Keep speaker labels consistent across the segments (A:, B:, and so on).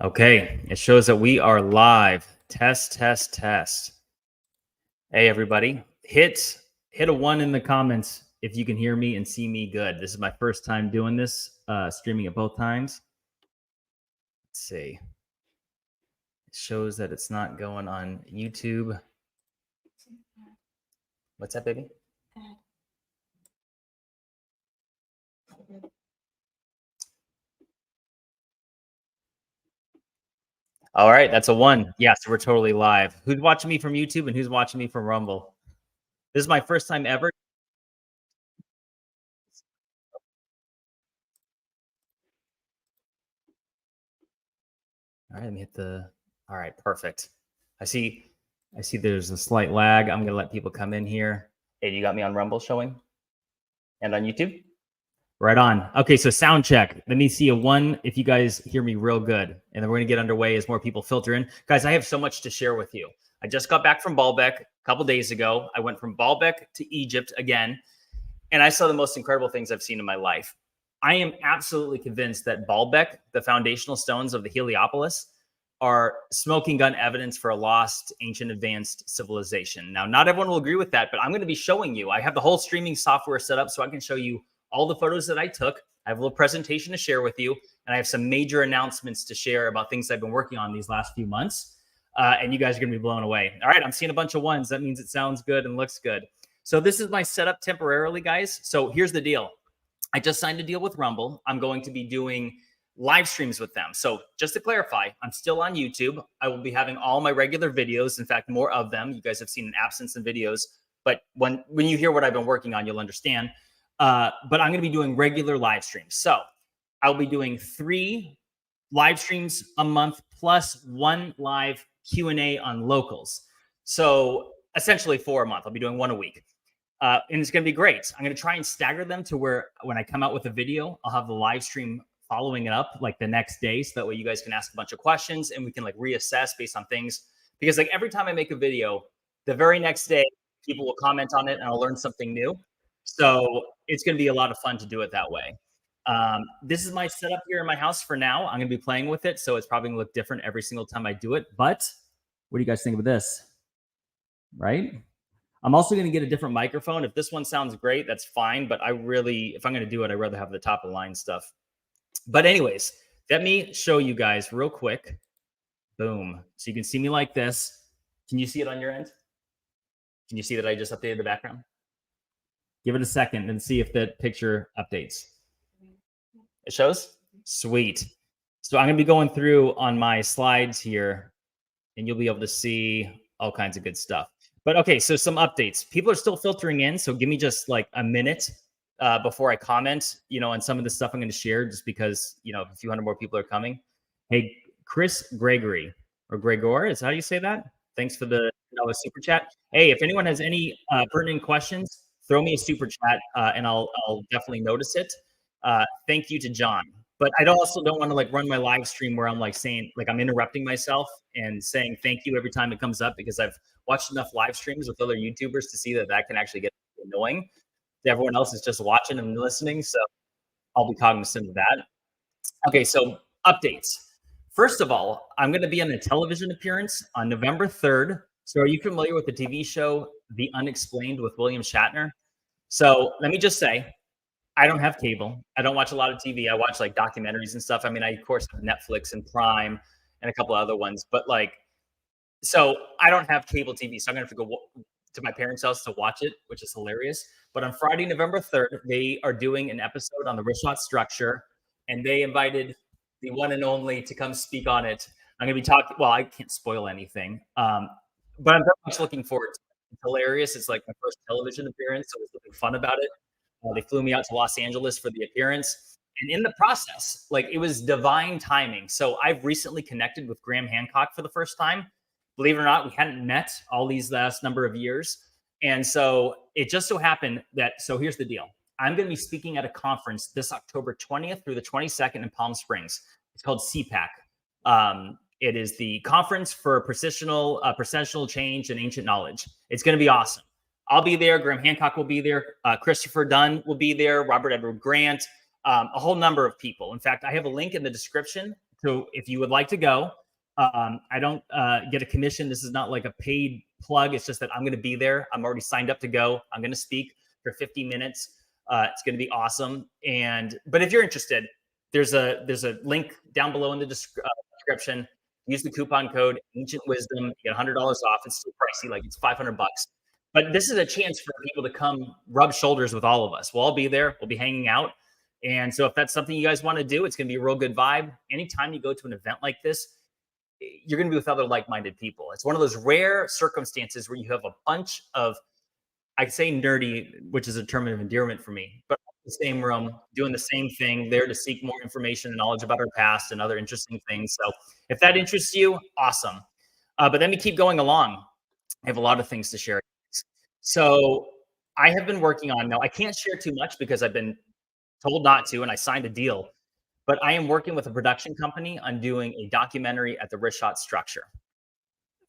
A: Okay, it shows that we are live. Test, test, test. Hey, everybody. Hit a 1 in the comments if you can hear me and see me good. This is my first time doing this, streaming at both times. Let's see. It shows that it's not going on YouTube. What's that, baby? All right, that's a 1. Yes, we're totally live. Who's watching me from YouTube and who's watching me from Rumble? This is my first time ever. All right, let me hit the. All right, perfect. I see there's a slight lag. I'm going to let people come in here. Hey, you got me on Rumble showing? And on YouTube? Right on. Okay, so sound check. Let me see a 1 if you guys hear me real good. And then we're going to get underway as more people filter in. Guys, I have so much to share with you. I just got back from Baalbek a couple days ago. I went from Baalbek to Egypt again, and I saw the most incredible things I've seen in my life. I am absolutely convinced that Baalbek, the foundational stones of the Heliopolis, are smoking gun evidence for a lost, ancient, advanced civilization. Now, not everyone will agree with that, but I'm going to be showing you. I have the whole streaming software set up so I can show you all the photos that I took. I have a little presentation to share with you, and I have some major announcements to share about things I've been working on these last few months, and you guys are going to be blown away. All right, I'm seeing a bunch of 1s. That means it sounds good and looks good. So this is my setup temporarily, guys. So here's the deal. I just signed a deal with Rumble. I'm going to be doing live streams with them. So just to clarify, I'm still on YouTube. I will be having all my regular videos. In fact, more of them. You guys have seen an absence in videos, but when you hear what I've been working on, you'll understand. But I'm going to be doing regular live streams. So I'll be doing 3 live streams a month plus 1 live Q&A on locals. So essentially 4 a month. I'll be doing 1 a week. And it's going to be great. I'm going to try and stagger them to where when I come out with a video, I'll have the live stream following it up like the next day. So that way you guys can ask a bunch of questions and we can like reassess based on things. Because like every time I make a video, the very next day, people will comment on it and I'll learn something new. So it's going to be a lot of fun to do it that way. This is my setup here in my house for now. I'm going to be playing with it. So it's probably going to look different every single time I do it. But what do you guys think of this? Right? I'm also going to get a different microphone. If this one sounds great, that's fine. But if I'm going to do it, I'd rather have the top of the line stuff. But anyways, let me show you guys real quick. Boom. So you can see me like this. Can you see it on your end? Can you see that I just updated the background? Give it a second and see if the picture updates. It shows? Sweet. So I'm going to be going through on my slides here, and you'll be able to see all kinds of good stuff. But okay, so some updates. People are still filtering in, so give me just like a minute before I comment, on some of the stuff I'm going to share, just because, a few hundred more people are coming. Hey, Chris Gregory, or Gregor, is how you say that? Thanks for the super chat. Hey, if anyone has any pertinent questions, throw me a super chat, and I'll definitely notice it. Thank you to John. But I also don't want to like run my live stream where I'm like saying, like I'm interrupting myself and saying thank you every time it comes up, because I've watched enough live streams with other YouTubers to see that can actually get annoying. Everyone else is just watching and listening. So I'll be cognizant of that. Okay, so updates. First of all, I'm going to be on a television appearance on November 3rd. So are you familiar with the TV show The Unexplained with William Shatner? So let me just say, I don't have cable. I don't watch a lot of TV. I watch like documentaries and stuff. I mean, I of course have Netflix and Prime and a couple other ones, but so I don't have cable TV. So I'm gonna have to go to my parents' house to watch it, which is hilarious. But on Friday, November 3rd, they are doing an episode on the Richot structure, and they invited the one and only to come speak on it. I'm gonna be talking. Well, I can't spoil anything, but I'm very much looking forward to it. It's hilarious. It's like my first television appearance, so there's something fun about it. They flew me out to Los Angeles for the appearance. And in the process, it was divine timing. So I've recently connected with Graham Hancock for the first time. Believe it or not, we hadn't met all these last number of years. And so it just so happened so here's the deal. I'm going to be speaking at a conference this October 20th through the 22nd in Palm Springs. It's called CPAC. It is the Conference for Processional Change and Ancient Knowledge. It's going to be awesome. I'll be there. Graham Hancock will be there. Christopher Dunn will be there. Robert Edward Grant, a whole number of people. In fact, I have a link in the description So if you would like to go, I don't get a commission. This is not like a paid plug. It's just that I'm going to be there. I'm already signed up to go. I'm going to speak for 50 minutes. It's going to be awesome. But if you're interested, there's a link down below in the description. Use the coupon code Ancient Wisdom. You get $100 off. It's still pricey, like it's $500. But this is a chance for people to come rub shoulders with all of us. We'll all be there. We'll be hanging out. And so if that's something you guys want to do, it's going to be a real good vibe. Anytime you go to an event like this, you're going to be with other like-minded people. It's one of those rare circumstances where you have a bunch of, I say nerdy, which is a term of endearment for me, but in the same room, doing the same thing, there to seek more information and knowledge about our past and other interesting things. So if that interests you, awesome. But let me keep going along. I have a lot of things to share. So I have been working on, now I can't share too much because I've been told not to, and I signed a deal, but I am working with a production company on doing a documentary at the Rishot structure.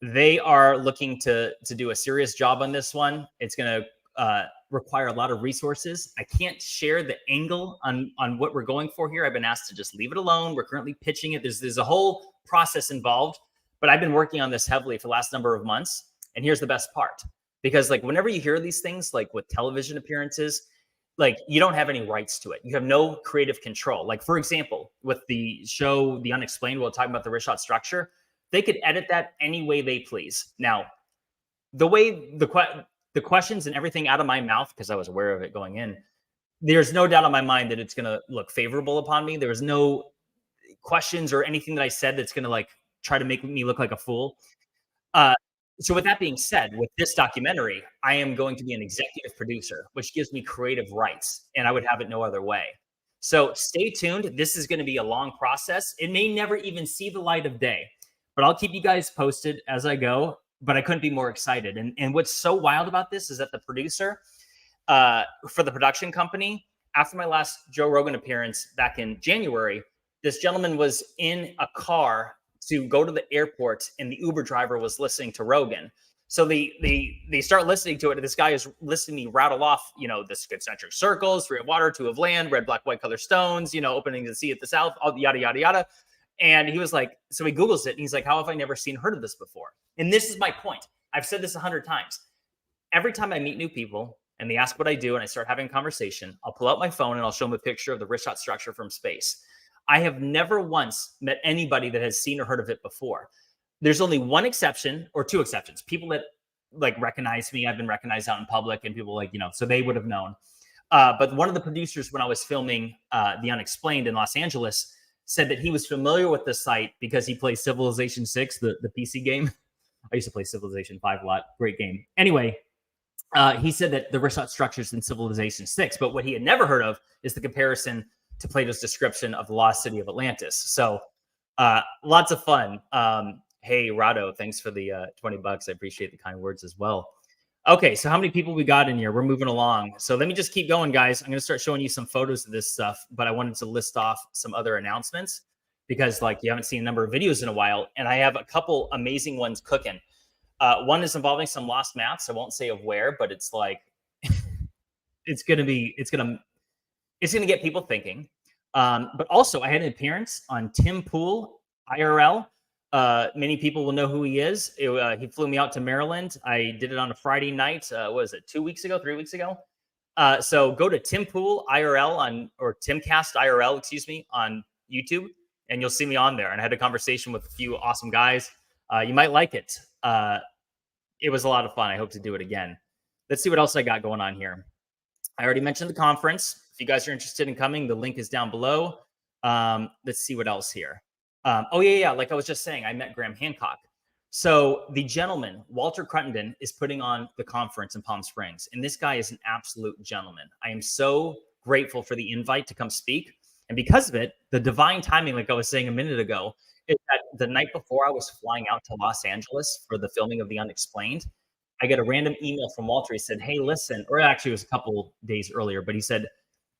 A: They are looking to do a serious job on this one. It's going to require a lot of resources. I can't share the angle on what we're going for here. I've been asked to just leave it alone. We're currently pitching it. There's a whole process involved, but I've been working on this heavily for the last number of months. And here's the best part, because like whenever you hear these things, like with television appearances, like you don't have any rights to it. You have no creative control. Like for example, with the show, The Unexplained, we'll talk about the Rishot structure. They could edit that any way they please. Now, the way the questions and everything out of my mouth, because I was aware of it going in, there's no doubt in my mind that it's going to look favorable upon me. There was no questions or anything that I said that's going to like try to make me look like a fool. So with that being said, with this documentary, I am going to be an executive producer, which gives me creative rights, and I would have it no other way. So stay tuned. This is going to be a long process. It may never even see the light of day, but I'll keep you guys posted as I go. But I couldn't be more excited. And what's so wild about this is that the producer for the production company, after my last Joe Rogan appearance back in January, this gentleman was in a car to go to the airport, and the Uber driver was listening to Rogan. So they start listening to it, and this guy is listening to me rattle off, you know, the concentric circles, 3 of water, 2 of land, red, black, white color stones, you know, opening the sea at the south, all yada, yada, yada. And he was like, so he Googles it, and he's like, how have I never seen, heard of this before? And this is my point. I've said this 100 times. Every time I meet new people and they ask what I do and I start having a conversation, I'll pull out my phone and I'll show them a picture of the Rishot structure from space. I have never once met anybody that has seen or heard of it before. There's only one exception or 2 exceptions. People that like recognize me, I've been recognized out in public, and people like, you know, so they would have known. But one of the producers, when I was filming The Unexplained in Los Angeles, said that he was familiar with the site because he plays Civilization 6, the PC game. I used to play Civilization 5 a lot. Great game. Anyway, he said that the Rishot structures in Civilization 6, but what he had never heard of is the comparison to Plato's description of the lost city of Atlantis. So lots of fun. Hey, Rado, thanks for the $20. I appreciate the kind words as well. Okay, so how many people we got in here? We're moving along. So let me just keep going, guys. I'm going to start showing you some photos of this stuff, but I wanted to list off some other announcements because like you haven't seen a number of videos in a while, and I have a couple amazing ones cooking. One is involving some lost maps. I won't say of where, but it's like, it's going to get people thinking. But also I had an appearance on Tim Pool IRL. Many people will know who he is. He flew me out to Maryland. I did it on a Friday night. What was it, 2 weeks ago, 3 weeks ago? So go to Tim Pool IRL or Timcast IRL, excuse me, on YouTube, and you'll see me on there. And I had a conversation with a few awesome guys. You might like it. It was a lot of fun. I hope to do it again. Let's see what else I got going on here. I already mentioned the conference. If you guys are interested in coming, the link is down below. Let's see what else here. Oh, yeah. Like I was just saying, I met Graham Hancock. So the gentleman, Walter Cruttenden, is putting on the conference in Palm Springs. And this guy is an absolute gentleman. I am so grateful for the invite to come speak. And because of it, the divine timing, like I was saying a minute ago, is that the night before I was flying out to Los Angeles for the filming of The Unexplained, I get a random email from Walter. He said, hey, listen, or actually it was a couple days earlier, but he said,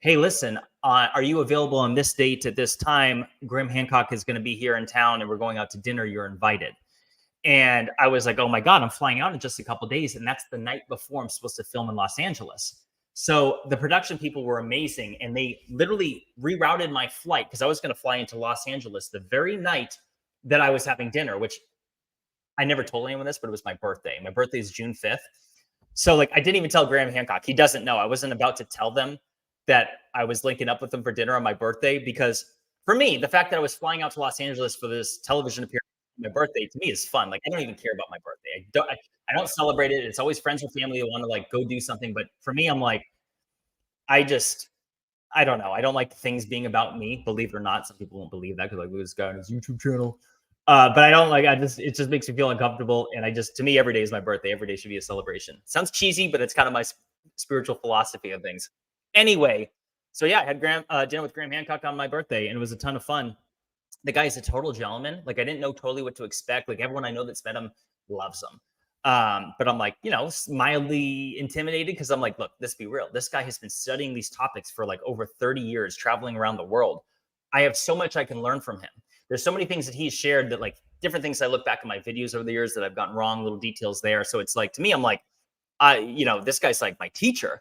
A: hey, listen, are you available on this date at this time? Graham Hancock is going to be here in town and we're going out to dinner. You're invited. And I was like, oh my God, I'm flying out in just a couple days. And that's the night before I'm supposed to film in Los Angeles. So the production people were amazing, and they literally rerouted my flight because I was going to fly into Los Angeles the very night that I was having dinner, which I never told anyone this, but it was my birthday. My birthday is June 5th. So like I didn't even tell Graham Hancock. He doesn't know. I wasn't about to tell them that I was linking up with them for dinner on my birthday because for me, the fact that I was flying out to Los Angeles for this television appearance on my birthday to me is fun. Like I don't even care about my birthday. I don't celebrate it. It's always friends or family that want to like go do something. But for me, I'm like, I just I don't know. I don't like things being about me. Believe it or not, some people won't believe that because like this guy on his YouTube channel. But I don't like. I just it just makes me feel uncomfortable, and I just to me every day is my birthday. Every day should be a celebration. Sounds cheesy, but it's kind of my spiritual philosophy of things. Anyway, so yeah, I had dinner with Graham Hancock on my birthday, and it was a ton of fun. The guy is a total gentleman. Like I didn't know totally what to expect. Like everyone I know that's met him loves him. But I'm like, mildly intimidated because I'm like, look, let's be real. This guy has been studying these topics for like over 30 years, traveling around the world. I have so much I can learn from him. There's so many things that he's shared that like different things I look back at my videos over the years that I've gotten wrong, little details there. So it's like to me, I'm like, this guy's like my teacher.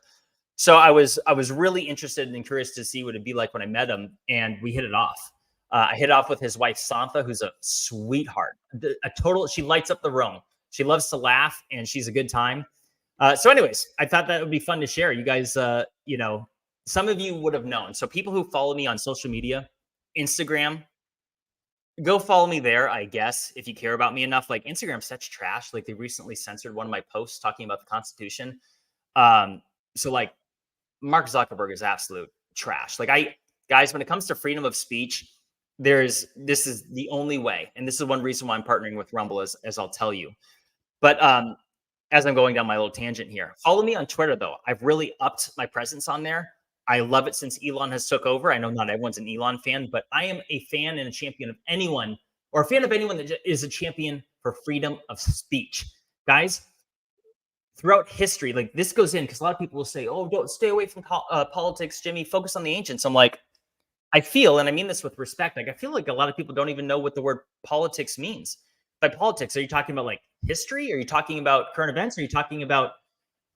A: So I was really interested and curious to see what it'd be like when I met him, and we hit it off. I hit off with his wife Santha, who's a sweetheart, a total. She lights up the room. She loves to laugh, and she's a good time. So, anyways, I thought that would be fun to share. You guys, some of you would have known. So, people who follow me on social media, Instagram, go follow me there. I guess if you care about me enough, like Instagram's such trash. Like they recently censored one of my posts talking about the Constitution. So, like Mark Zuckerberg is absolute trash. Like guys, when it comes to freedom of speech, this is the only way, and this is one reason why I'm partnering with Rumble, as I'll tell you. But as I'm going down my little tangent here, follow me on Twitter though. I've really upped my presence on there. I love it since Elon has took over. I know not everyone's an Elon fan, but I am a fan and a champion of anyone, or a fan of anyone that is a champion for freedom of speech. Guys, throughout history, like this goes in because a lot of people will say, "Oh, don't stay away from politics, Jimmy. Focus on the ancients." I'm like, I feel, and I mean this with respect, like I feel like a lot of people don't even know what the word politics means. By politics, are you talking about like history? Are you talking about current events? Are you talking about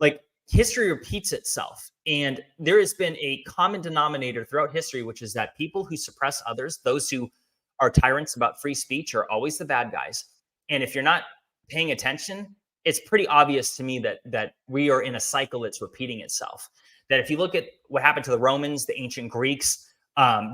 A: like history repeats itself? And there has been a common denominator throughout history, which is that people who suppress others, those who are tyrants about free speech, are always the bad guys. And if you're not paying attention, it's pretty obvious to me that we are in a cycle that's repeating itself. That if you look at what happened to the Romans, the ancient Greeks,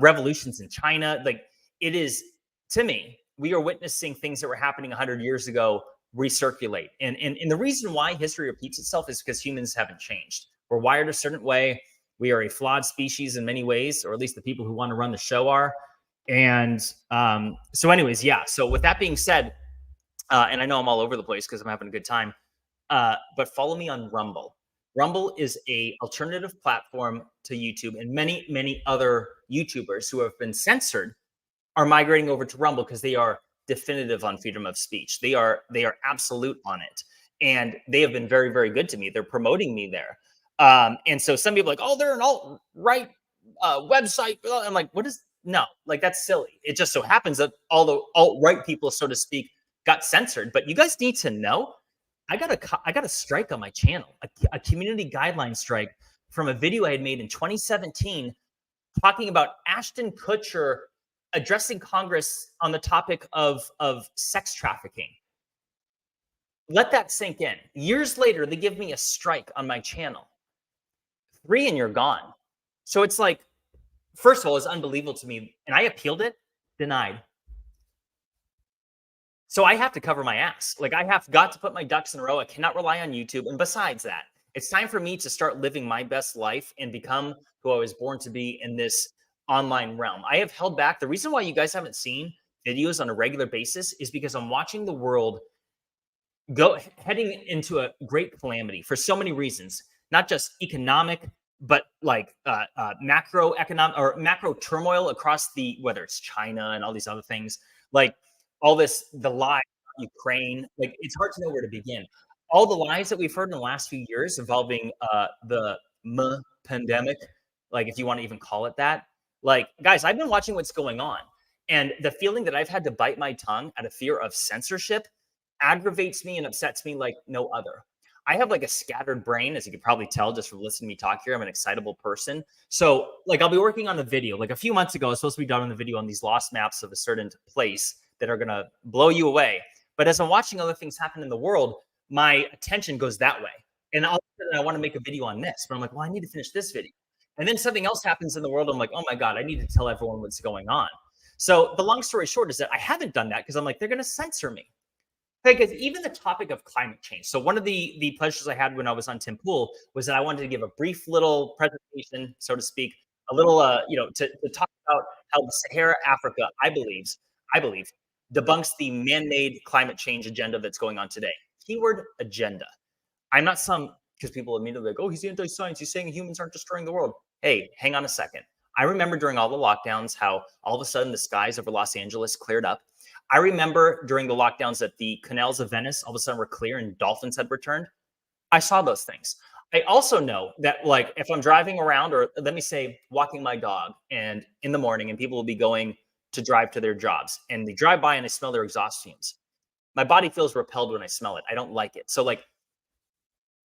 A: revolutions in China, like it is, to me, we are witnessing things that were happening 100 years ago recirculate. And the reason why history repeats itself is because humans haven't changed. We're wired a certain way. We are a flawed species in many ways, or at least the people who want to run the show are. And so anyways, yeah. So with that being said, and I know I'm all over the place because I'm having a good time, but follow me on Rumble. Rumble is a alternative platform to YouTube, and many, many other YouTubers who have been censored are migrating over to Rumble because they are definitive on freedom of speech. They are absolute on it, and they have been very, very good to me. They're promoting me there, and so some people are like, oh, they're an alt right website. I'm like, what is no? Like that's silly. It just so happens that all the alt right people, so to speak, got censored. But you guys need to know, I got a strike on my channel, a community guideline strike from a video I had made in 2017 talking about Ashton Kutcher addressing Congress on the topic of sex trafficking. Let that sink in. Years later, they give me a strike on my channel. 3 and you're gone. So it's like, first of all, it's unbelievable to me. And I appealed it, denied. So I have to cover my ass. Like I have got to put my ducks in a row. I cannot rely on YouTube. And besides that, it's time for me to start living my best life and become who I was born to be in this online realm. I have held back. The reason why you guys haven't seen videos on a regular basis is because I'm watching the world go heading into a great calamity for so many reasons, not just economic, but like macroeconomic or macro turmoil across whether it's China and all these other things, like all this, the lie about Ukraine, like it's hard to know where to begin. All the lies that we've heard in the last few years involving the pandemic, like if you want to even call it that, like guys, I've been watching what's going on, and the feeling that I've had to bite my tongue out of fear of censorship aggravates me and upsets me like no other. I have like a scattered brain, as you can probably tell just from listening to me talk here. I'm an excitable person. So, like, I'll be working on a video. Like a few months ago, I was supposed to be done on the video on these lost maps of a certain place that are going to blow you away. But as I'm watching other things happen in the world, my attention goes that way. And all of a sudden, I want to make a video on this, but I'm like, well, I need to finish this video. And then something else happens in the world. I'm like, oh my God, I need to tell everyone what's going on. So the long story short is that I haven't done that because I'm like, they're going to censor me. Because even the topic of climate change. So one of the pleasures I had when I was on Tim Pool was that I wanted to give a brief little presentation, so to speak, a little, to talk about how the Sahara Africa, I believe, debunks the man-made climate change agenda that's going on today. Keyword agenda. I'm not because people immediately like, oh, he's anti-science. He's saying humans aren't destroying the world. Hey, hang on a second. I remember during all the lockdowns how all of a sudden the skies over Los Angeles cleared up. I remember during the lockdowns that the canals of Venice all of a sudden were clear and dolphins had returned. I saw those things. I also know that, like, if I'm driving around, or let me say walking my dog, and in the morning, and people will be going to drive to their jobs, and they drive by and I smell their exhaust fumes. My body feels repelled when I smell it. I don't like it. So, like,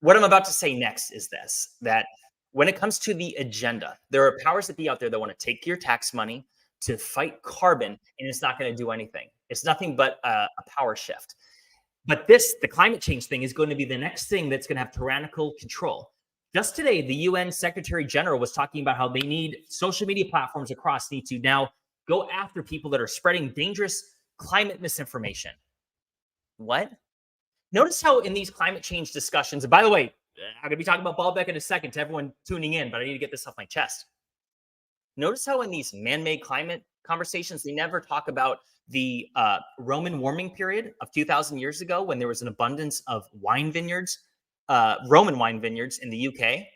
A: what I'm about to say next is this, that when it comes to the agenda, there are powers that be out there that want to take your tax money to fight carbon, and it's not going to do anything. It's nothing but a power shift. But the climate change thing is going to be the next thing that's going to have tyrannical control. Just today, the UN Secretary General was talking about how they need social media platforms across need to now go after people that are spreading dangerous climate misinformation. What? Notice how in these climate change discussions, and by the way, I'm going to be talking about Baalbek in a second to everyone tuning in, but I need to get this off my chest. Notice how in these man-made climate conversations, they never talk about the Roman warming period of 2,000 years ago when there was an abundance of wine vineyards, Roman wine vineyards in the UK. A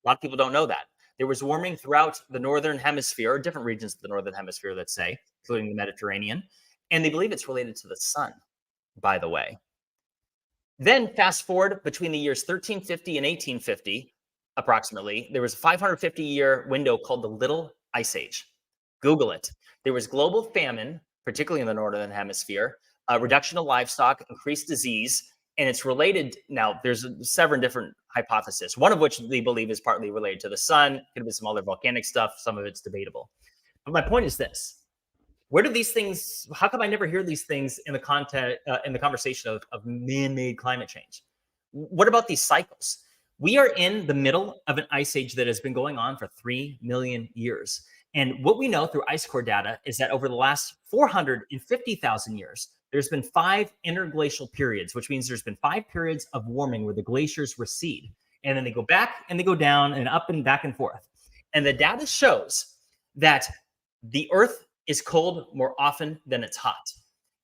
A: lot of people don't know that. There was warming throughout the northern hemisphere, or different regions of the northern hemisphere, let's say, including the Mediterranean. And they believe it's related to the sun, by the way. Then fast forward between the years 1350 and 1850, approximately, there was a 550-year window called the Little Ice Age. Google it. There was global famine, particularly in the northern hemisphere, reduction of livestock, increased disease, and it's related. Now, there's several different hypotheses, one of which they believe is partly related to the sun. Could have been some other volcanic stuff. Some of it's debatable. But my point is this. Where do these things, how come I never hear these things in the conversation of man-made climate change? What about these cycles? We are in the middle of an ice age that has been going on for 3 million years. And what we know through ice core data is that over the last 450,000 years, there's been 5 interglacial periods, which means there's been 5 periods of warming where the glaciers recede. And then they go back and they go down and up and back and forth. And the data shows that the Earth is cold more often than it's hot.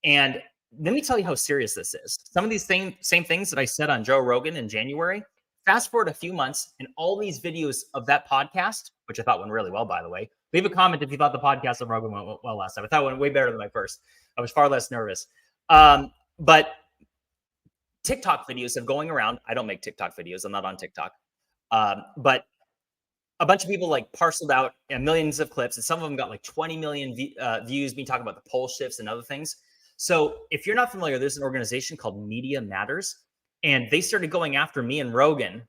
A: And let me tell you how serious this is. Some of these same things that I said on Joe Rogan in January, fast forward a few months, and all these videos of that podcast, which I thought went really well, by the way. Leave a comment if you thought the podcast of Rogan went well last time. I thought it went way better than my first. I was far less nervous. But TikTok videos have going around. I don't make TikTok videos. I'm not on TikTok. But a bunch of people like parceled out millions of clips, and some of them got like 20 million views, me talking about the pole shifts and other things. So if you're not familiar, there's an organization called Media Matters, and they started going after me and Rogan,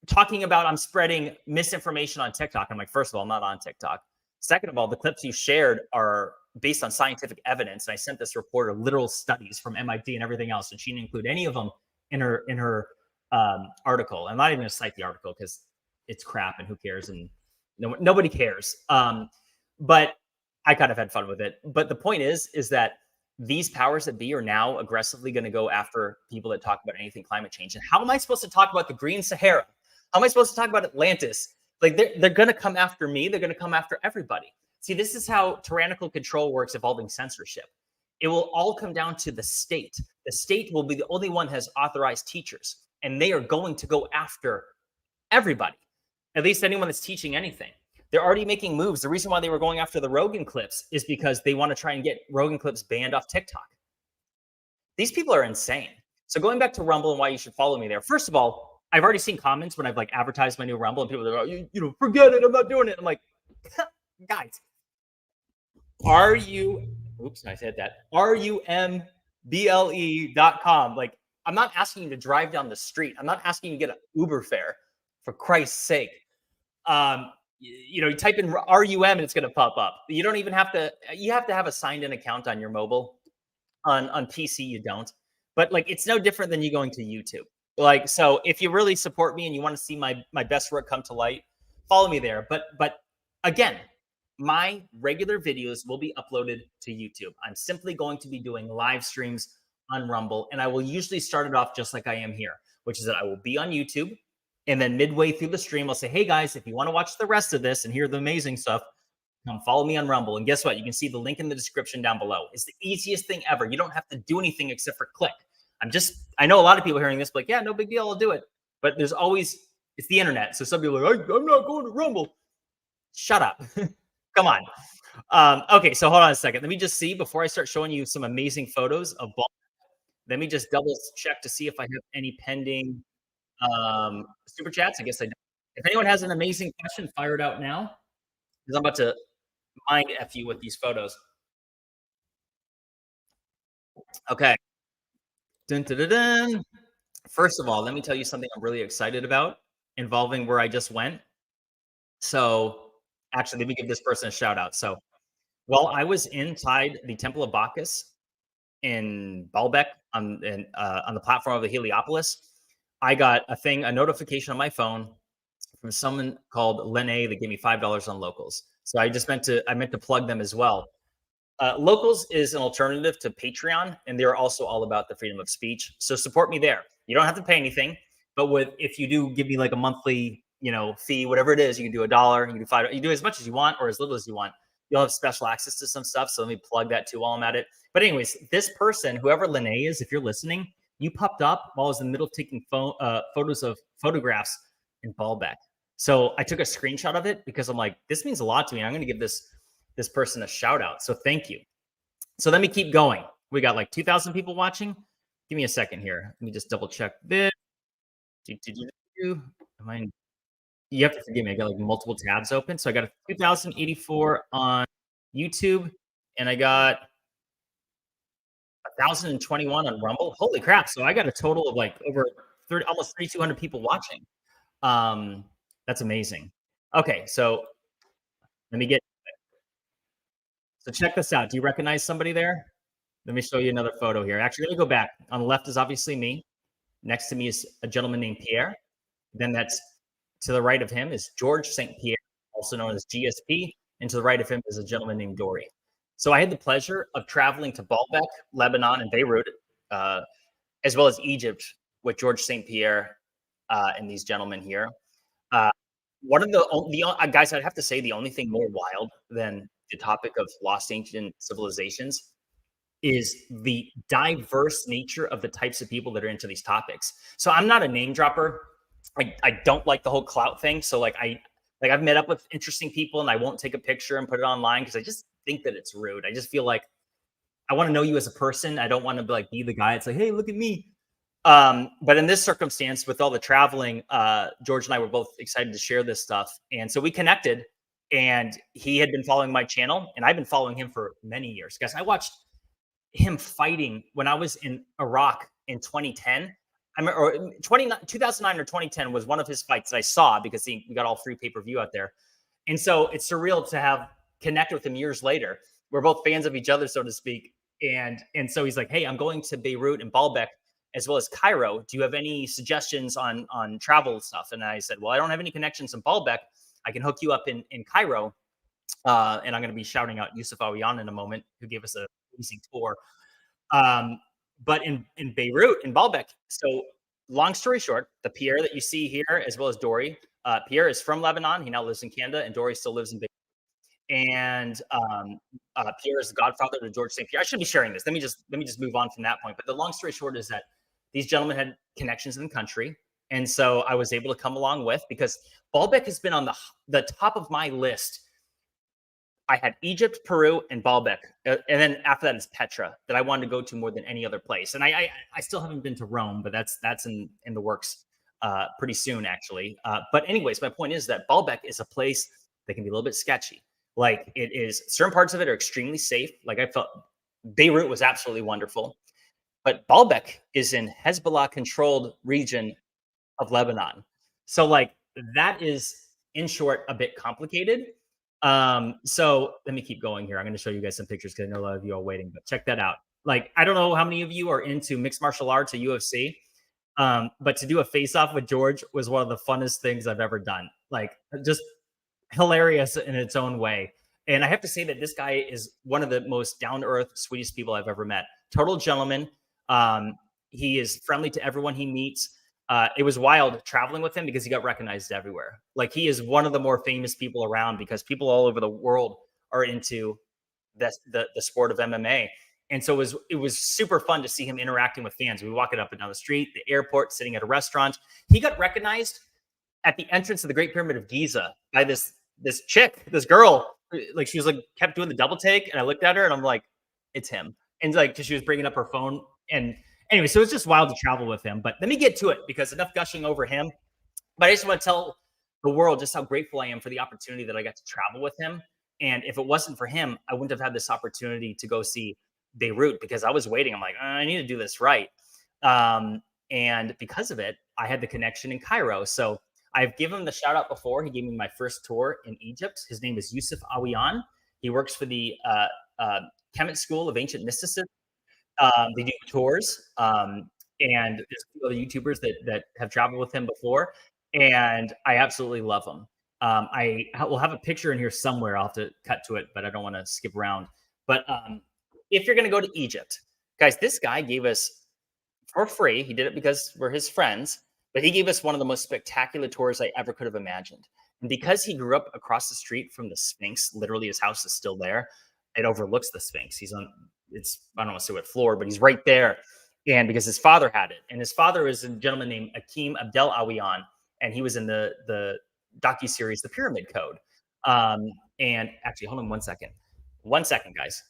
A: talking about I'm spreading misinformation on TikTok. I'm like, first of all, I'm not on TikTok. Second of all, the clips you shared are based on scientific evidence. And I sent this reporter literal studies from MIT and everything else, and she didn't include any of them in her article. I'm not even going to cite the article because it's crap and who cares, and nobody cares. But I kind of had fun with it. But the point is that these powers that be are now aggressively going to go after people that talk about anything climate change. And how am I supposed to talk about the Green Sahara? How am I supposed to talk about Atlantis? Like they're going to come after me. They're going to come after everybody. See, this is how tyrannical control works involving censorship. It will all come down to the state. The state will be the only one that has authorized teachers, and they are going to go after everybody. At least anyone that's teaching anything. They're already making moves. The reason why they were going after the Rogan clips is because they want to try and get Rogan clips banned off TikTok. These people are insane. So going back to Rumble and why you should follow me there. First of all, I've already seen comments when I've like advertised my new Rumble, and people are like, oh, you know, forget it, I'm not doing it. I'm like, guys, oops, I said that. RUMBLE.com. Like, I'm not asking you to drive down the street. I'm not asking you to get an Uber fare, for Christ's sake. You type in RUM and it's going to pop up. You don't even have to. You have to have a signed in account on your mobile. On PC, you don't. But like, it's no different than you going to YouTube. Like, so if you really support me and you want to see my best work come to light, follow me there. But again, my regular videos will be uploaded to YouTube. I'm simply going to be doing live streams on Rumble, and I will usually start it off just like I am here, which is that I will be on YouTube, and then midway through the stream, I'll say, "Hey guys, if you want to watch the rest of this and hear the amazing stuff, come follow me on Rumble." And guess what? You can see the link in the description down below. It's the easiest thing ever. You don't have to do anything except for click. I know a lot of people hearing this, like, yeah, no big deal, I'll do it. But there's always, it's the internet. So some people are like, I'm not going to Rumble. Shut up. Come on. Okay, so hold on a second. Let me just see before I start showing you some amazing photos of ball. Let me just double check to see if I have any pending super chats. I guess I don't. If anyone has an amazing question, fire it out now, because I'm about to mind F you with these photos. Okay. Dun, dun, dun, dun. First of all, let me tell you something I'm really excited about involving where I just went. So, actually, let me give this person a shout out. So, while I was inside the Temple of Bacchus in Baalbek on the platform of the Heliopolis, I got a notification on my phone from someone called Lene that gave me $5 on Locals. So I meant to plug them as well. Locals is an alternative to Patreon, and they're also all about the freedom of speech. So support me there. You don't have to pay anything, but if you do give me like a monthly, fee, whatever it is, you can do $1, you can do $5, you do as much as you want or as little as you want. You'll have special access to some stuff. So let me plug that too while I'm at it. But anyways, this person, whoever Lene is, if you're listening, you popped up while I was in the middle of taking photographs in Baalbek. So I took a screenshot of it because I'm like, this means a lot to me. I'm going to give this person a shout out. So thank you. So let me keep going. We got like 2,000 people watching. Give me a second here. Let me just double check this. Am I in? You have to forgive me. I got like multiple tabs open. So I got a 2,084 on YouTube, and I got 1,021 on Rumble. Holy crap. So I got a total of like over 30, almost 3,200 people watching. That's amazing. Okay. So let me get, so check this out. Do you recognize somebody there? Let me show you another photo here. Actually, let me go back. On the left is obviously me. Next to me is a gentleman named Pierre. Then that's to the right of him is George St. Pierre, also known as GSP. And to the right of him is a gentleman named Dory. So I had the pleasure of traveling to Baalbek, Lebanon, and Beirut, as well as Egypt with George St. Pierre and these gentlemen here. One of the guys, I'd have to say the only thing more wild than the topic of lost ancient civilizations is the diverse nature of the types of people that are into these topics. So I'm not a name dropper. I don't like the whole clout thing. So I've met up with interesting people and I won't take a picture and put it online because I just think that it's rude. I just feel like I want to know you as a person. I don't want to be the guy. It's like, hey, look at me. But in this circumstance, with all the traveling, George and I were both excited to share this stuff. And so we connected, and he had been following my channel, and I've been following him for many years. Guys, I watched him fighting when I was in Iraq in 2010. I remember, or 2009 or 2010 was one of his fights that I saw because we got all free pay-per-view out there. And so it's surreal to have connected with him years later. We're both fans of each other, so to speak. And so he's like, hey, I'm going to Beirut and Baalbek as well as Cairo. Do you have any suggestions on travel stuff? And I said, well, I don't have any connections in Baalbek. I can hook you up in Cairo. And I'm going to be shouting out Yusuf Awiyan in a moment, who gave us a amazing tour. But in Beirut, in Baalbek. So long story short, the Pierre that you see here, as well as Dory, Pierre is from Lebanon. He now lives in Canada, and Dory still lives in Beirut. And Pierre is the godfather to George St. Pierre. I should be sharing this. Let me just move on from that point. But the long story short is that these gentlemen had connections in the country. And so I was able to come along with, because Baalbek has been on the top of my list. I had Egypt, Peru, and Baalbek. And then after that is Petra, that I wanted to go to more than any other place. And I still haven't been to Rome, but that's in the works pretty soon, actually. But anyways, my point is that Baalbek is a place that can be a little bit sketchy. Like, it is, certain parts of it are extremely safe. Like, I felt Beirut was absolutely wonderful. but Baalbek is in Hezbollah controlled region of Lebanon. So like that is in short a bit complicated. So let me keep going here. I'm going to show you guys some pictures because I know a lot of you are waiting, but check that out. Like I don't know how many of you are into mixed martial arts or UFC, but to do a face off with George was one of the funnest things I've ever done. Like just hilarious in its own way. And I have to say that this guy is one of the most down to earth, sweetest people I've ever met. Total gentleman. He is friendly to everyone he meets. It was wild traveling with him because he got recognized everywhere. Like he is one of the more famous people around because people all over the world are into the sport of MMA. And so it was super fun to see him interacting with fans. We walking up and down the street, the airport, sitting at a restaurant. He got recognized at the entrance of the Great Pyramid of Giza by this chick, this girl. Like she was like kept doing the double take, and I looked at her and I'm like, it's him. And like because she was bringing up her phone. And anyway, so it's just wild to travel with him. But let me get to it because enough gushing over him. But I just want to tell the world just how grateful I am for the opportunity that I got to travel with him. And if it wasn't for him, I wouldn't have had this opportunity to go see Beirut because I was waiting. I'm like, I need to do this right. And because of it, I had the connection in Cairo. So I've given him the shout out before. He gave me my first tour in Egypt. His name is Yusuf Awiyan. He works for the Kemet School of Ancient Mysticism. They do tours, and there's other YouTubers that have traveled with him before, and I absolutely love him. I will have a picture in here somewhere. I'll have to cut to it, but I don't want to skip around. But if you're going to go to Egypt, guys, this guy gave us for free. He did it because we're his friends, but he gave us one of the most spectacular tours I ever could have imagined. And because he grew up across the street from the Sphinx, literally his house is still there. It overlooks the Sphinx. He's on I don't want to say what floor, but he's right there. And because his father had it, and his father is a gentleman named Akim Abdel Awiyan, and he was in the docu-series The Pyramid Code. And actually, hold on 1 second. 1 second, guys.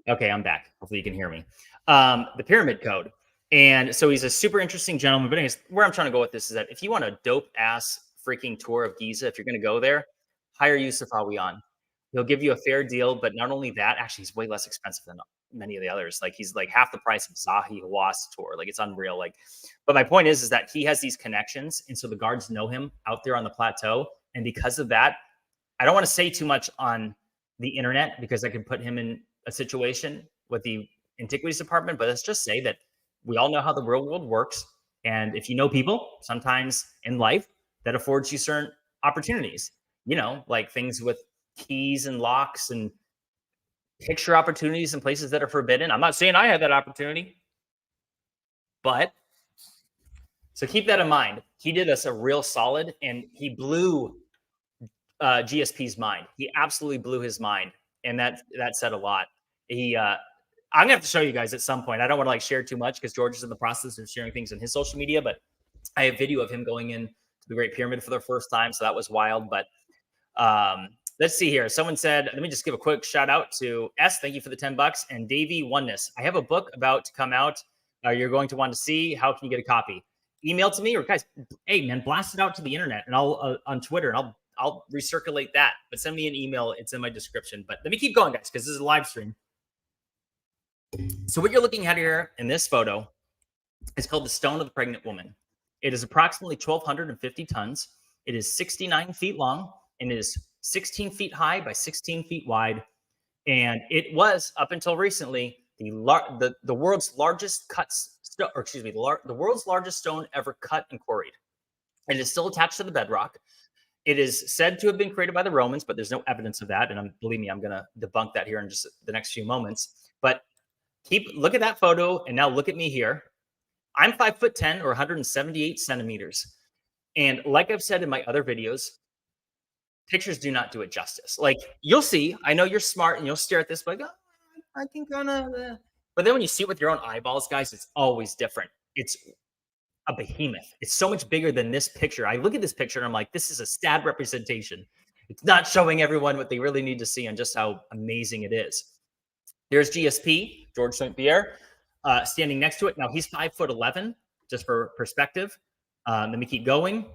A: Okay, I'm back. Hopefully you can hear me. The Pyramid Code. And so he's a super interesting gentleman. But anyways, where I'm trying to go with this is that if you want a dope ass freaking tour of Giza, if you're going to go there, hire Yusuf Awiyan. He'll give you a fair deal, but not only that, actually, he's way less expensive than many of the others. Like he's like half the price of Zahi Hawass tour. Like it's unreal. Like, but my point is that he has these connections, and so the guards know him out there on the plateau, and because of that, I don't want to say too much on the internet because I could put him in a situation with the antiquities department. But let's just say that we all know how the real world works, and if you know people, sometimes in life that affords you certain opportunities. You know, like things with keys and locks and picture opportunities in places that are forbidden. I'm not saying I had that opportunity, but so keep that in mind. He did us a real solid, and he blew GSP's mind. He absolutely blew his mind, and that said a lot. I'm gonna have to show you guys at some point. I don't want to like share too much because George is in the process of sharing things on his social media, but I have video of him going in to the Great Pyramid for the first time, so that was wild. But let's see here. Someone said, let me just give a quick shout out to S. Thank you for the $10. And Davey Oneness. I have a book about to come out. You're going to want to see. How can you get a copy? Email to me, or guys, hey man, blast it out to the internet and I'll on Twitter, and I'll recirculate that. But send me an email. It's in my description. But let me keep going, guys, because this is a live stream. So what you're looking at here in this photo is called the Stone of the Pregnant Woman. It is approximately 1,250 tons. It is 69 feet long, and it is 16 feet high by 16 feet wide. And it was, up until recently, the world's largest the world's largest stone ever cut and quarried. It is still attached to the bedrock. It is said to have been created by the Romans, but there's no evidence of that. And believe me, I'm going to debunk that here in just the next few moments. But look at that photo, and now look at me here. I'm 5'10" or 178 centimeters. And like I've said in my other videos, pictures do not do it justice. Like you'll see, I know you're smart and you'll stare at this, like, oh, I can kind of, but then when you see it with your own eyeballs, guys, it's always different. It's a behemoth. It's so much bigger than this picture. I look at this picture and I'm like, this is a sad representation. It's not showing everyone what they really need to see and just how amazing it is. There's GSP, George St. Pierre, standing next to it. Now he's 5'11", just for perspective. Let me keep going.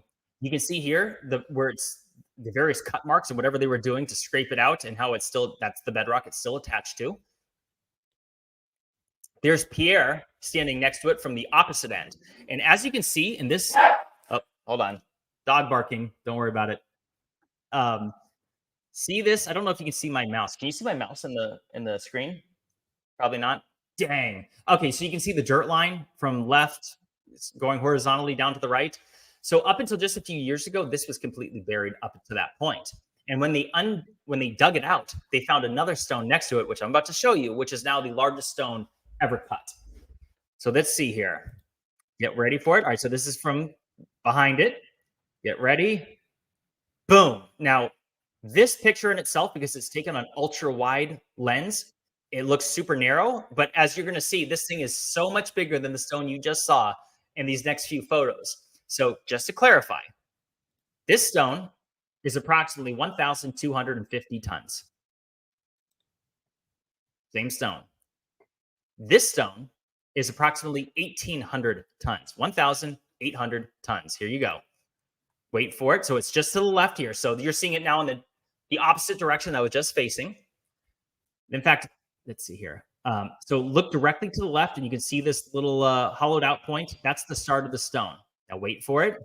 A: You can see here where it's the various cut marks and whatever they were doing to scrape it out, and how it's still, that's the bedrock it's still attached to. There's Pierre standing next to it from the opposite end. And as you can see in this, oh, hold on, dog barking. Don't worry about it. See this? I don't know if you can see my mouse. Can you see my mouse in the screen? Probably not. Dang. Okay, so you can see the dirt line from left going horizontally down to the right. So up until just a few years ago, this was completely buried up to that point. And when they dug it out, they found another stone next to it, which I'm about to show you, which is now the largest stone ever cut. So let's see here. Get ready for it. All right, so this is from behind it. Get ready. Boom. Now, this picture in itself, because it's taken on ultra wide lens, it looks super narrow. But as you're going to see, this thing is so much bigger than the stone you just saw in these next few photos. So just to clarify, this stone is approximately 1,250 tons. Same stone. This stone is approximately 1,800 tons, 1,800 tons. Here you go. Wait for it. So it's just to the left here. So you're seeing it now in the opposite direction that I was just facing. In fact, let's see here. So look directly to the left, and you can see this little hollowed out point. That's the start of the stone. Now wait for it.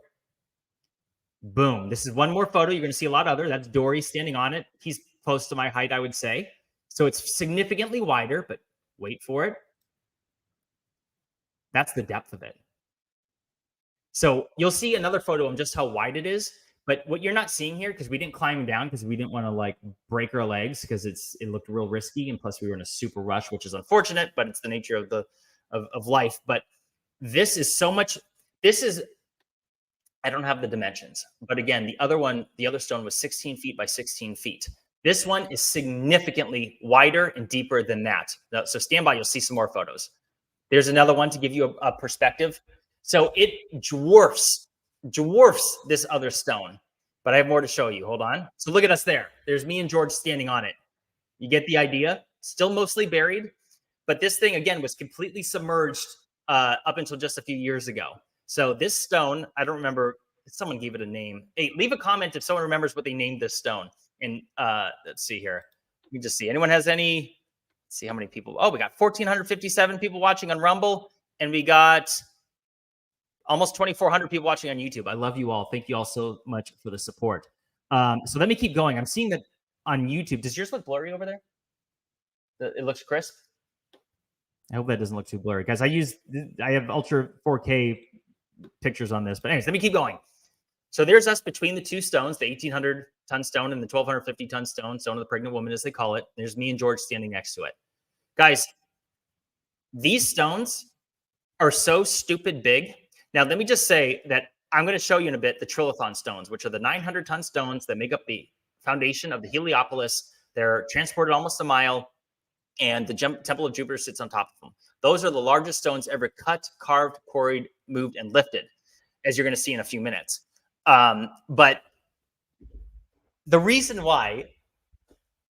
A: Boom. This is one more photo. You're going to see a lot other. That's Dory standing on it. He's close to my height, I would say. So it's significantly wider, but wait for it. That's the depth of it. So you'll see another photo of just how wide it is. But what you're not seeing here, because we didn't climb down because we didn't want to like break our legs, because it looked real risky, and plus we were in a super rush, which is unfortunate, but it's the nature of life. But this is so much. I don't have the dimensions, but again, the other stone was 16 feet by 16 feet. This one is significantly wider and deeper than that. So stand by, you'll see some more photos. There's another one to give you a perspective. So it dwarfs this other stone, but I have more to show you. Hold on. So look at us there. There's me and George standing on it. You get the idea? Still mostly buried, but this thing, again, was completely submerged up until just a few years ago. So this stone, I don't remember, someone gave it a name. Hey, leave a comment if someone remembers what they named this stone. And let's see here. You can just see. Anyone has any? Let's see how many people. Oh, we got 1,457 people watching on Rumble, and we got almost 2,400 people watching on YouTube. I love you all. Thank you all so much for the support. So let me keep going. I'm seeing that on YouTube. Does yours look blurry over there? It looks crisp. I hope that doesn't look too blurry, guys. I have ultra 4K pictures on this, but anyways, let me keep going. So there's us between the two stones, the 1,800 ton stone and the 1,250 ton stone of the pregnant woman, as they call it. There's me and George standing next to it. Guys, these stones are so stupid big. Now, let me just say that I'm going to show you in a bit the trilithon stones, which are the 900 ton stones that make up the foundation of the Heliopolis. They're transported almost a mile, and the Temple of Jupiter sits on top of them. Those are the largest stones ever cut, carved, quarried, moved, and lifted, as you're going to see in a few minutes. But the reason why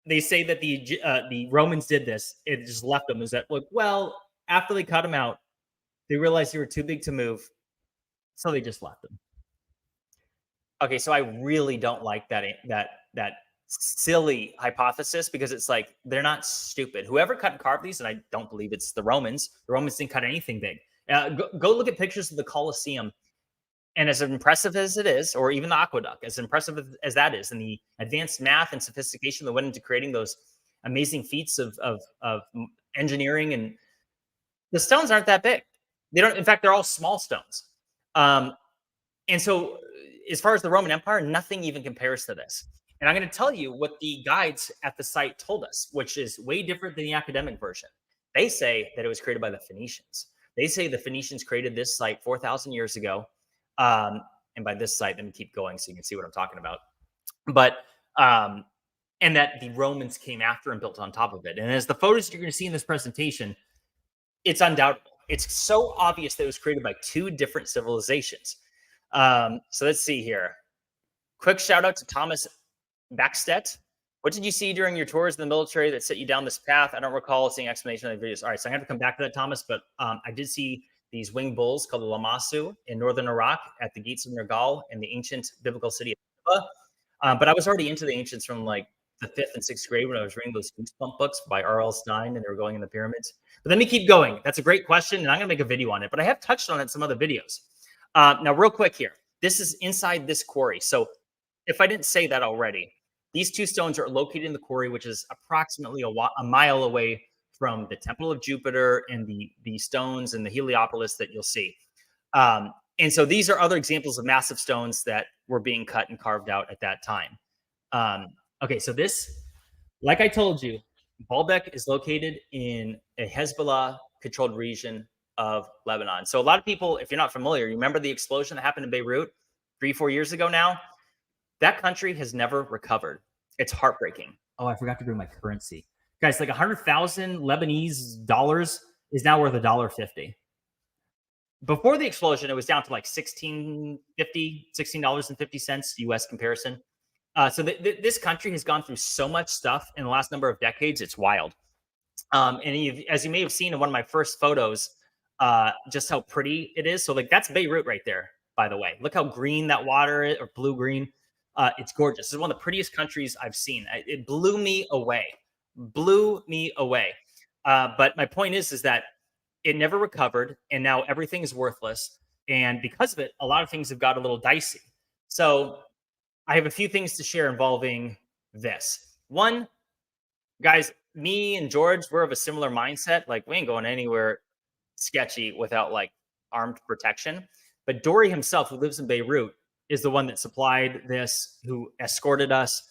A: they say that the Romans did this, it just left them, is that, look, well, after they cut them out, they realized they were too big to move, so they just left them. Okay, so I really don't like that silly hypothesis, because it's like, they're not stupid. Whoever cut and carved these, and I don't believe it's the Romans didn't cut anything big. Go look at pictures of the Colosseum, and as impressive as it is, or even the aqueduct, as impressive as that is, and the advanced math and sophistication that went into creating those amazing feats of engineering, and the stones aren't that big. They don't. In fact, they're all small stones. And so, as far as the Roman Empire, nothing even compares to this. And I'm going to tell you what the guides at the site told us, which is way different than the academic version. They say that it was created by the Phoenicians. They say the Phoenicians created this site 4,000 years ago. And by this site, let me keep going so you can see what I'm talking about. But, and that the Romans came after and built on top of it. And as the photos you're going to see in this presentation, it's undoubtable. It's so obvious that it was created by two different civilizations. So let's see here. Quick shout out to Thomas Backstedt. What did you see during your tours in the military that set you down this path? I don't recall seeing explanation of the videos. All right, so I'm going to come back to that, Thomas, but I did see these winged bulls called the Lamassu in northern Iraq at the gates of Nergal in the ancient biblical city of Nineveh. But I was already into the ancients from like the fifth and sixth grade when I was reading those Goosebump books by R.L. Stein, and they were going in the pyramids. But let me keep going. That's a great question, and I'm going to make a video on it. But I have touched on it in some other videos. Now, real quick here, this is inside this quarry. So if I didn't say that already, these two stones are located in the quarry, which is approximately a mile away from the Temple of Jupiter and the stones and the Heliopolis that you'll see. And so these are other examples of massive stones that were being cut and carved out at that time. Okay, so this, like I told you, Baalbek is located in a Hezbollah-controlled region of Lebanon. So a lot of people, if you're not familiar, you remember the explosion that happened in Beirut 3-4 years ago now? That country has never recovered. It's heartbreaking. Oh, I forgot to bring my currency. Guys, like 100,000 Lebanese dollars is now worth $1.50. Before the explosion, it was down to like $16.50 US comparison. So this country has gone through so much stuff in the last number of decades. It's wild. And as you may have seen in one of my first photos, just how pretty it is. So like that's Beirut right there, by the way. Look how green that water is, or blue-green. It's gorgeous. This is one of the prettiest countries I've seen. It blew me away. Blew me away. But my point is that it never recovered, and now everything is worthless. And because of it, a lot of things have got a little dicey. So I have a few things to share involving this. One, guys, me and George, we're of a similar mindset. Like, we ain't going anywhere sketchy without like armed protection. But Dory himself, who lives in Beirut, is the one that supplied this, who escorted us.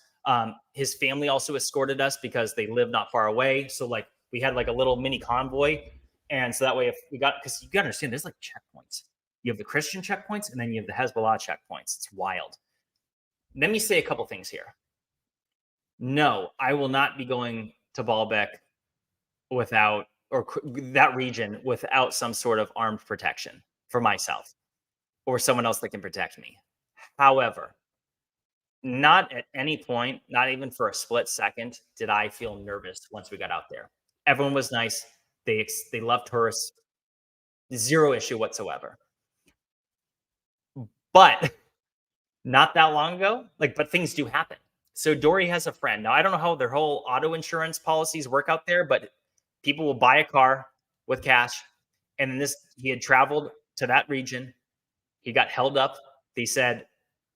A: His family also escorted us because they live not far away. So like we had like a little mini convoy. And so that way, if we got, because you got to understand, there's like checkpoints. You have the Christian checkpoints, and then you have the Hezbollah checkpoints. It's wild. Let me say a couple things here. No, I will not be going to Baalbek without, or that region without some sort of armed protection for myself or someone else that can protect me. However, not at any point, not even for a split second, did I feel nervous once we got out there. Everyone was nice. They love tourists. Zero issue whatsoever. But not that long ago, but things do happen. So Dory has a friend. Now, I don't know how their whole auto insurance policies work out there, but people will buy a car with cash. And then he had traveled to that region. He got held up. They said,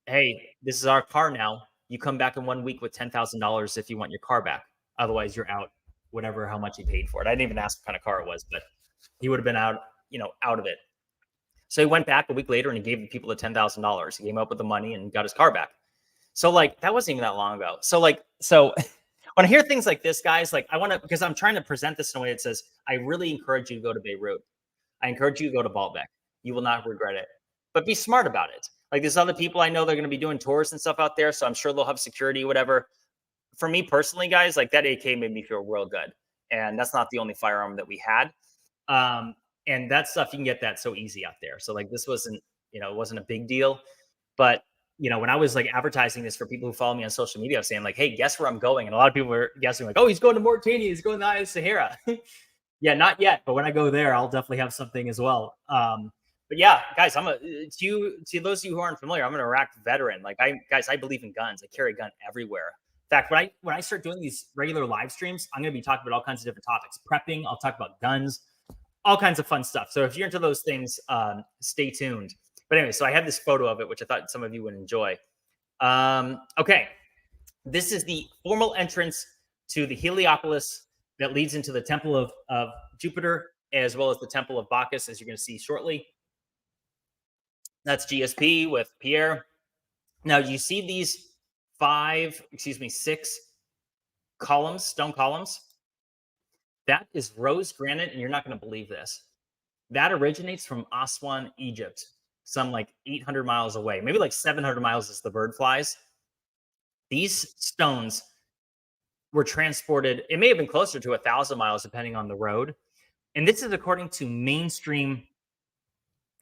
A: hey, this is our car now. You come back in 1 week with $10,000 if you want your car back. Otherwise, you're out, whatever, how much he paid for it. I didn't even ask what kind of car it was, but he would have been out, out of it. So he went back a week later and he gave the people the $10,000. He came up with the money and got his car back. So that wasn't even that long ago. So when I hear things like this, guys, I want to, because I'm trying to present this in a way that says, I really encourage you to go to Beirut. I encourage you to go to Baalbek. You will not regret it, but be smart about it. There's other people I know they're going to be doing tours and stuff out there. So I'm sure they'll have security, whatever. For me personally, guys, that AK made me feel real good. And that's not the only firearm that we had. And that stuff, you can get that so easy out there. So this wasn't, it wasn't a big deal. But, when I was advertising this for people who follow me on social media, saying hey, guess where I'm going? And a lot of people were guessing oh, he's going to Mauritania. He's going to the Eye of Sahara. Yeah, not yet. But when I go there, I'll definitely have something as well. But yeah, guys, to those of you who aren't familiar, I'm an Iraq veteran. I believe in guns. I carry a gun everywhere. In fact, when I start doing these regular live streams, I'm going to be talking about all kinds of different topics. Prepping, I'll talk about guns, all kinds of fun stuff. So if you're into those things, stay tuned. But anyway, so I have this photo of it, which I thought some of you would enjoy. Okay, this is the formal entrance to the Heliopolis that leads into the Temple of Jupiter, as well as the Temple of Bacchus, as you're going to see shortly. That's GSP with Pierre. Now, you see these 6 columns, stone columns? That is rose granite, and you're not going to believe this. That originates from Aswan, Egypt, some 800 miles away. Maybe 700 miles as the bird flies. These stones were transported, it may have been closer to 1,000 miles, depending on the road. And this is according to mainstream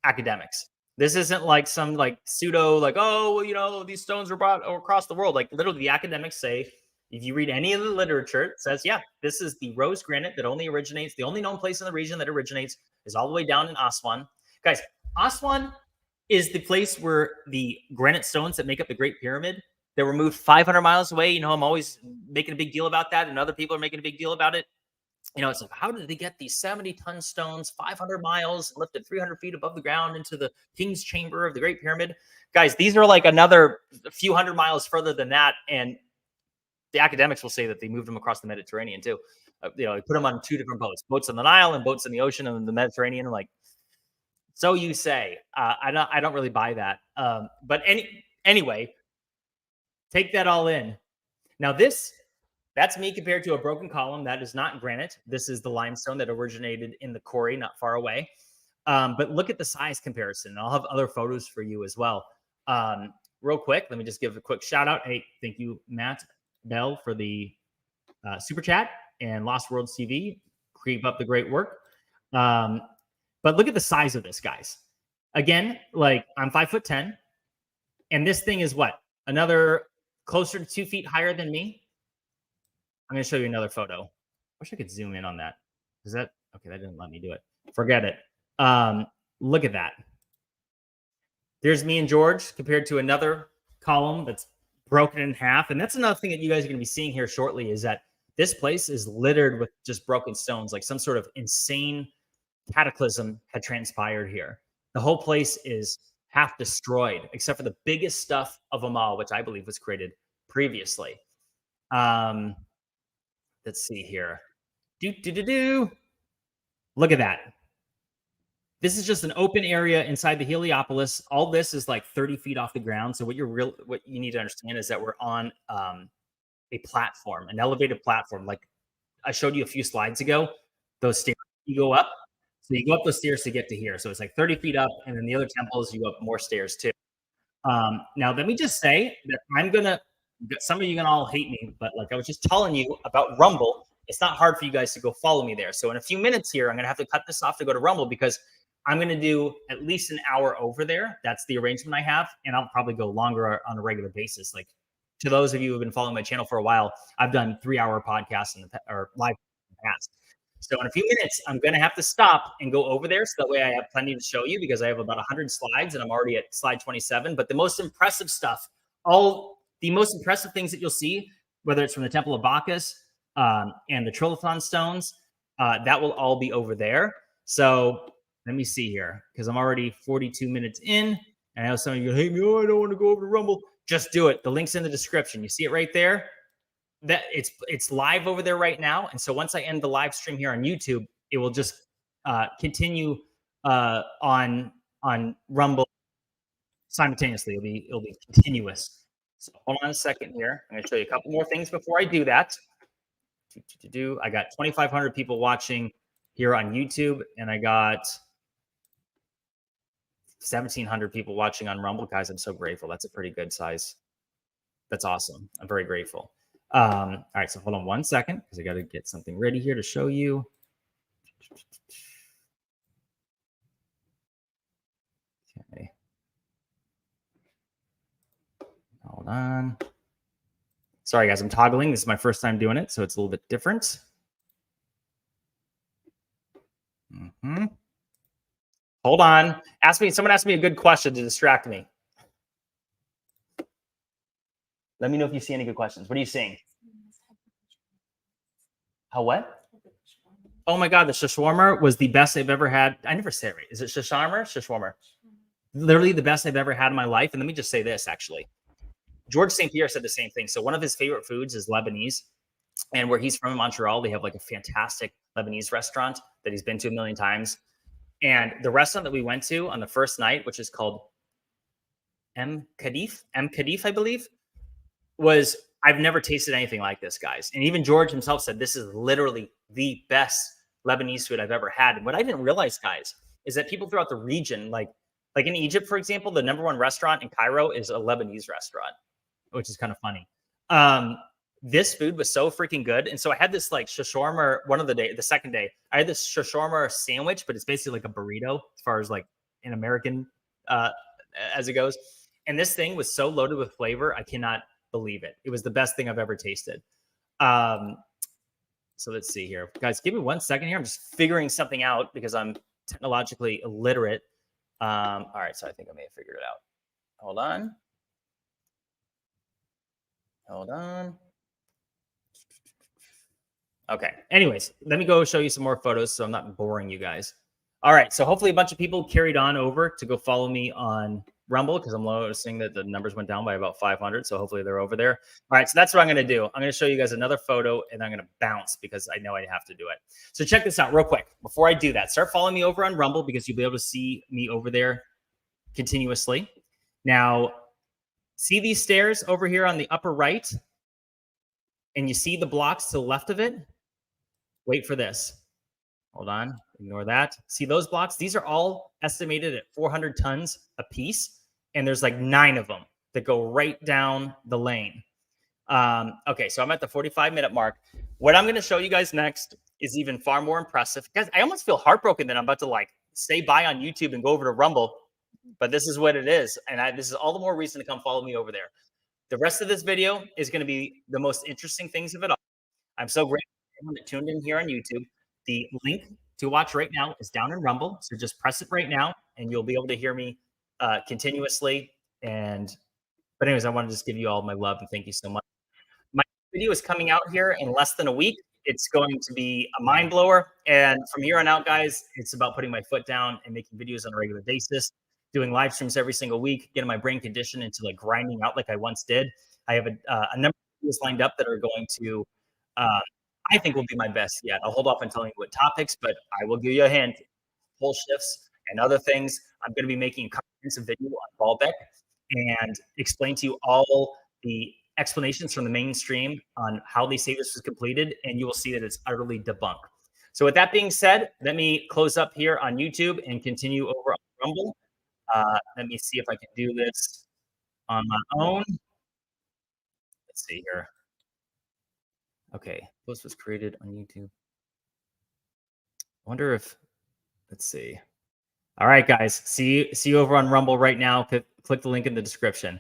A: academics. This isn't some pseudo, these stones were brought across the world. Literally, the academics say, if you read any of the literature, it says, yeah, this is the rose granite that only originates. The only known place in the region that originates is all the way down in Aswan. Guys, Aswan is the place where the granite stones that make up the Great Pyramid that were moved 500 miles away. You know, I'm always making a big deal about that, and other people are making a big deal about it. You know, it's like, how did they get these 70-ton stones 500 miles lifted 300 feet above the ground into the king's chamber of the Great Pyramid? Guys, these are like another few hundred miles further than that. And the academics will say that they moved them across the Mediterranean too. You know, they put them on 2 different boats on the Nile and boats in the ocean and the Mediterranean. Like, so you say. I don't really buy that. But anyway, take that all in. Now that's me compared to a broken column. That is not granite. This is the limestone that originated in the quarry not far away. But look at the size comparison. I'll have other photos for you as well. Real quick, let me just give a quick shout out. Hey, thank you, Matt Bell, for the super chat, and Lost Worlds TV. Keep up the great work. But look at the size of this, guys. Again, like, I'm 5'10", and this thing is what? Another closer to 2 feet higher than me. I'm going to show you another photo. Wish I could zoom in on that. Is that okay? That didn't let me do it. Forget it. Look at that. There's me and George compared to another column that's broken in half. And that's another thing that you guys are going to be seeing here shortly, is that this place is littered with just broken stones, like some sort of insane cataclysm had transpired here. The whole place is half destroyed, except for the biggest stuff of them all, which I believe was created previously. Let's see here. Look at that. This is just an open area inside the Heliopolis. All this is like 30 feet off the ground. So what you need to understand is that we're on a platform, an elevated platform. Like I showed you a few slides ago, those stairs you go up. So you go up those stairs to get to here. So it's like 30 feet up, and then the other temples, you go up more stairs too. Now, let me just say that some of you are gonna all hate me, but like I was just telling you about Rumble, it's not hard for you guys to go follow me there. So in a few minutes here, I'm gonna have to cut this off to go to Rumble, because I'm gonna do at least an hour over there. That's the arrangement I have, and I'll probably go longer on a regular basis. Like, to those of you who have been following my channel for a while, I've done 3-hour podcasts or live in the past. So in a few minutes, I'm going to have to stop and go over there, so that way I have plenty to show you, because I have about 100 slides and I'm already at slide 27. But the most impressive stuff, all the most impressive things that you'll see, whether it's from the Temple of Bacchus and the Trilithon stones, that will all be over there. So let me see here, because I'm already 42 minutes in. And I know some of you hate me. Oh, I don't want to go over to Rumble. Just do it. The link's in the description. You see it right there? That it's live over there right now. And so once I end the live stream here on YouTube, it will just continue on Rumble simultaneously. It'll be continuous. So hold on a second here. I'm going to show you a couple more things before I do that. I got 2,500 people watching here on YouTube, and I got 1,700 people watching on Rumble. Guys, I'm so grateful. That's a pretty good size. That's awesome. I'm very grateful. All right, so hold on one second, because I got to get something ready here to show you. Okay. Hold on. Sorry, guys, I'm toggling. This is my first time doing it, so it's a little bit different. Hold on. Someone asked me a good question to distract me. Let me know if you see any good questions. What are you seeing? How what? Oh my God, the shawarma was the best I've ever had. I never say it right. Is it shawarma? Literally the best I've ever had in my life. And let me just say this, actually. George St. Pierre said the same thing. So one of his favorite foods is Lebanese. And where he's from in Montreal, they have like a fantastic Lebanese restaurant that he's been to a million times. And the restaurant that we went to on the first night, which is called M. Kadif, I believe, I've never tasted anything like this, guys. And even George himself said this is literally the best Lebanese food I've ever had. And what I didn't realize, guys, is that people throughout the region, like in Egypt, for example, the #1 restaurant in Cairo is a Lebanese restaurant, which is kind of funny. This food was so freaking good. And so I had this like shawarma the second day, I had this shawarma sandwich, but it's basically like a burrito as far as like an American as it goes. And this thing was so loaded with flavor, I cannot believe it. It was the best thing I've ever tasted. So let's see here. Guys, give me 1 second here. I'm just figuring something out because I'm technologically illiterate. All right, so I think I may have figured it out. Hold on. Hold on. Okay. Anyways, let me go show you some more photos so I'm not boring you guys. All right. So hopefully a bunch of people carried on over to go follow me on Rumble because I'm noticing that the numbers went down by about 500. So hopefully they're over there. All right. So that's what I'm going to do. I'm going to show you guys another photo and I'm going to bounce because I know I have to do it. So check this out real quick. Before I do that, start following me over on Rumble because you'll be able to see me over there continuously. Now, see these stairs over here on the upper right? And you see the blocks to the left of it? Wait for this. Hold on. Ignore that. See those blocks? These are all estimated at 400 tons a piece. And there's like 9 of them that go right down the lane. Okay, so I'm at the 45-minute mark. What I'm going to show you guys next is even far more impressive. Guys, I almost feel heartbroken that I'm about to like stay by on YouTube and go over to Rumble, but this is what it is. And this is all the more reason to come follow me over there. The rest of this video is going to be the most interesting things of it all. I'm so grateful for everyone that tuned in here on YouTube. The link to watch right now is down in Rumble. So just press it right now and you'll be able to hear me continuously. But anyways, I want to just give you all my love and thank you so much. My video is coming out here in less than a week. It's going to be a mind blower. And from here on out, guys, it's about putting my foot down and making videos on a regular basis, doing live streams every single week, getting my brain conditioned into like grinding out like I once did. I have a number of videos lined up that are going to, I think will be my best yet. I'll hold off on telling you what topics, but I will give you a hint. Pole shifts and other things. I'm going to be making a comprehensive video on Baalbek and explain to you all the explanations from the mainstream on how they say this was completed, and you will see that it's utterly debunked. So with that being said, let me close up here on YouTube and continue over on Rumble. Let me see if I can do this on my own. Let's see here. Okay, post was created on YouTube. I wonder if, let's see. All right, guys, see you over on Rumble right now. Click the link in the description.